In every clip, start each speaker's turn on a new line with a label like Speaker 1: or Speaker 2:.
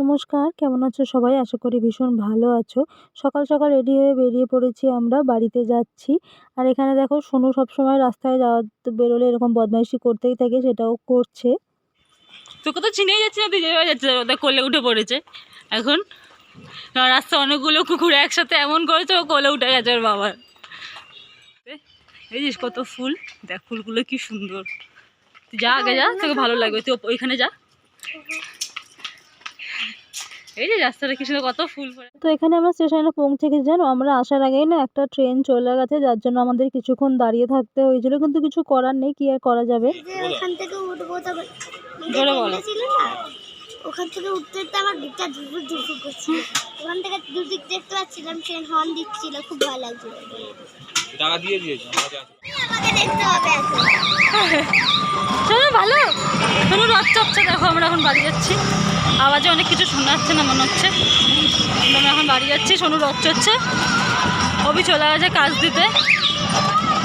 Speaker 1: নমস্কার, কেমন আছো সবাই? আশা করি ভীষণ ভালো আছো। সকাল সকাল রেডি হয়ে বেরিয়ে পড়েছি আমরা, বাড়িতে যাচ্ছি। আর এখানে দেখো সোনু সবসময় রাস্তায় বেরোলে এরকম বদমাইশি করতেই থাকে, সেটাও করছে।
Speaker 2: তোকে তো চিনেই যাচ্ছে না, তুই যেভাবে যাচ্ছে ওদের কোলে উঠে পড়েছে এখন। রাস্তায় অনেকগুলো কুকুর একসাথে এমন করেছে, ও কোলে উঠে গেছে ওর বাবার। এই কত ফুল, দেখ ফুলগুলো কি সুন্দর। তুই যা আগে যা, তোকে ভালো লাগবে, তুই ওইখানে যা। এই যে রাস্তাটা কি সুন্দর, কত ফুল পড়ে।
Speaker 1: তো এখানে আমরা স্টেশনে পৌঁছে গেছি। জানো, আমরা আসার আগেই না একটা ট্রেন চলে গেছে, যার জন্য আমাদের কিছুক্ষণ দাঁড়িয়ে থাকতে হয়েছিল, কিন্তু কিছু করার নেই, কি আর করা যাবে।
Speaker 3: ওখান থেকে উঠবো, তবে
Speaker 2: জোরে বলো।
Speaker 3: ওখান থেকে উঠতে উঠতে আমার বুকটা ধুরফুর ধুরফুর করছিল। ওখান থেকে দুদিক দেখতে পাচ্ছিলাম, ট্রেন হর্ন দিচ্ছিল, খুব ভয় লাগছিল।
Speaker 4: টাকা দিয়ে দিয়েছে,
Speaker 3: আমাকে দেখতে হবে এখন।
Speaker 2: শোনো ভালো, শোনো রথ চপছে। দেখো আমরা এখন বাড়ি যাচ্ছি, আওয়াজে অনেক কিছু শোনা যাচ্ছে না মনে হচ্ছে। আমরা এখন বাড়ি যাচ্ছি, শোনো রথ চড়ছে। অভি চলে গেছে কাজ দিতে,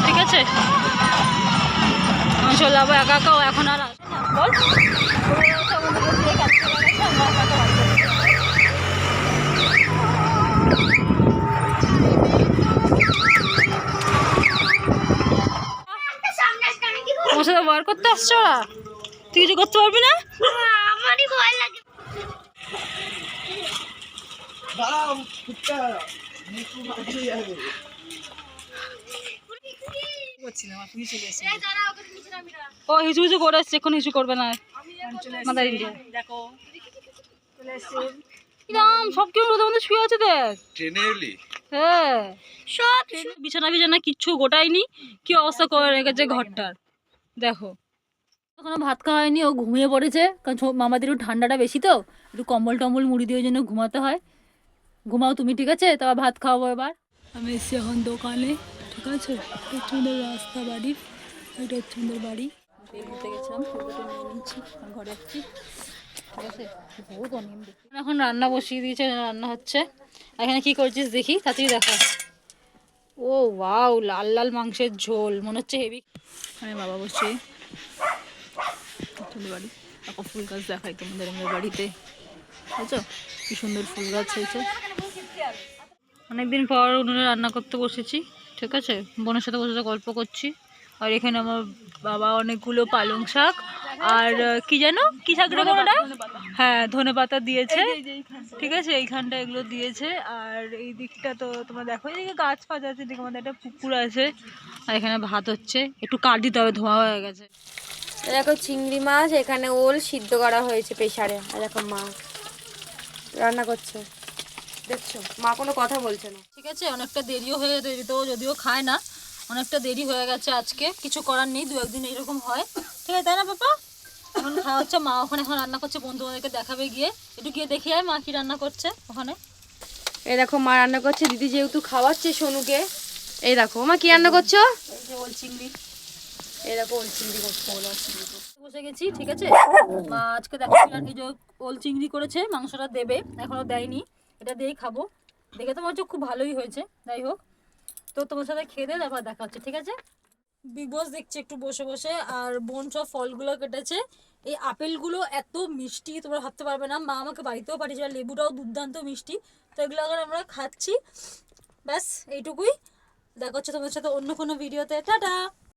Speaker 2: ঠিক আছে। আমি চলে যাবো একা একা, ও এখন আর আসে না। বল তোমার সাথে বার করতে আসছো ওরা, তুই কিছু করতে পারবি না।
Speaker 3: আমারই ভয় লাগে।
Speaker 2: ও হিচু হিচু করে এসছে, এখন হিচু করবে না। মাদার ইন্ডিয়া দেখো কিরাম সব কেউ রোদের মধ্যে শুয়ে আছে, দেখ
Speaker 4: ট্রেনে এলি?
Speaker 2: হ্যাঁ, সব বিছানা বিছানা কিচ্ছু গোটায়নি, কি অবস্থা করে রেখেছে ঘরটার দেখো। এখনো ভাত খাওয়া হয়নি, ও ঘুমিয়ে পড়েছে, কারণ মামাদের একটু ঠান্ডাটা বেশি, তো একটু কম্বল টম্বল মুড়ি দিয়ে ওই জন্য ঘুমাতে হয়। ঘুমাও তুমি, ঠিক আছে? তারপর ভাত খাওয়াবো এবার। আমি এসছি এখন দোকানে, ঠিক আছে। হচ্ছে আমাদের রাস্তা বাড়ির, এটা হচ্ছে আমাদের বাড়ি। ঘুরতে গেছিলাম, ফুলটা নিয়ে নিচ্ছি, ঘরে যাচ্ছি, ঠিক আছে। বহুত অনিয়ম দেখি। এখন রান্না বসিয়ে দিয়েছে, রান্না হচ্ছে। এখানে কি করছিস দেখি, তাড়াতাড়ি দেখা। ও ওয়াও, লাল লাল মাংসের ঝোল, মনে হচ্ছে হেভি। আমি বাবা বসছি বাড়ি। এখন ফুল গাছ দেখাই তোমাদের আমাদের বাড়িতে, বুঝছো কি সুন্দর ফুল গাছ হয়েছে। অনেকদিন পর উনুনে রান্না করতে বসেছি, ঠিক আছে। বোনের সাথে বসে গল্প করছি। আর এখানে আমার বাবা অনেকগুলো পালং শাক আর কি যেন কি শাক রে বড়টা, হ্যাঁ ধনেপাতা দিয়েছে, ঠিক আছে। এইখানটা এগুলো দিয়েছে। আর এই দিকটা তো তোমরা দেখো, এইদিকে গাছ ফাছ আছে, এদিকে আমাদের একটা পুকুর আছে। আর এখানে ভাত হচ্ছে, একটু কাট দিতে হবে, ধোঁয়া হয়ে গেছে।
Speaker 5: দেখো চিংড়ি মাছ, এখানে ওল সিদ্ধ করা হয়েছে প্রেসারে। আর দেখো মা রান্না করছে, দেখছো মা কোনো কথা বলছে না,
Speaker 2: ঠিক আছে। অনেকটা দেরিও হয়ে যেত, যদিও খায় না। অনেকটা দেরি হয়ে গেছে আজকে, কিছু করার নেই, দু একদিন এইরকম হয়, ঠিক আছে, তাই না পাপা? এখন খাওয়া হচ্ছে, মা ওখানে এখন রান্না করছে, বন্ধুদেরকে দেখাবে গিয়ে। একটু গিয়ে দেখে আয় মা কি রান্না করছে ওখানে।
Speaker 5: এই দেখো মা রান্না করছে, দিদি যেহেতু খাওয়াচ্ছে সোনুকে। এই দেখো মা কি রান্না করছো?
Speaker 2: এই যে ওল চিংড়ি,
Speaker 5: এই দেখো ওল চিংড়ি করছে, ওল চিংড়ি
Speaker 2: বসে গেছি, ঠিক আছে। মা আজকে দেখো এই যে ওল চিংড়ি করেছে, মাংসটা দেবে, এখনো দেয়নি, এটা দিয়েই খাবো। দেখে তো মনে হচ্ছে খুব ভালোই হয়েছে, যাই হোক। তো তোমার সাথে খেয়ে দিয়ে তারপর দেখা হচ্ছে, ঠিক আছে। বিগ বস দেখছি একটু বসে বসে, আর বোন সব ফলগুলো কেটেছে। এই আপেলগুলো এত মিষ্টি তোমরা ভাবতে পারবে না, মা আমাকে বাড়িতেও পাঠিয়েছে। লেবুটাও দুর্দান্ত মিষ্টি। তো এগুলো এখন আমরা খাচ্ছি, ব্যাস এইটুকুই। দেখা হচ্ছে তোমার সাথে অন্য কোনো ভিডিওতে, টাটা।